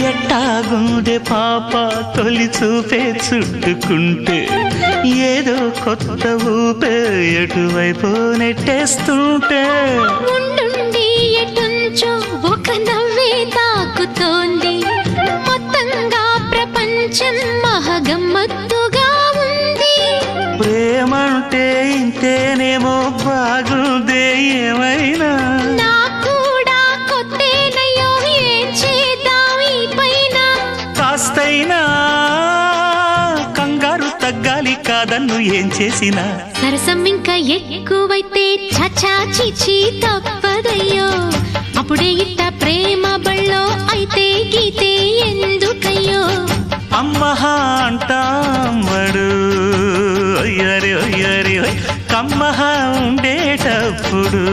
ఎట్టాగుండే పాప తొలి చూపే చుట్టుకుంటే ఏదో కొత్త ఊపే ఎటువైపు నెట్టేస్తుంటే ఉండుండి ఎటుంచో ఒక నవ్వే తాకుతోంది మొత్తంగా ప్రపంచం మహగమ్మత్తుగా ఉంది ప్రేమంటే ఇంతేనేమో బాగుందే ఏమైనా నాకూడా కొత్తేనయ్యో ఏం చేద్దాం ఈ పైన కాస్తైనా కంగారు తగ్గాలి కాదన్ను ఏం చేసినా సరసం ఇంకా ఎక్కువైతే చచా చిచి తప్పదయ్యో అప్పుడే ఇట్ట ప్రేమ బళ్ళో అయితే గీతే ఎందుకయ్యో అమ్మహా అంటామడు అయ్యరే అయ్యరే కమ్మహా ఉండేటప్పుడు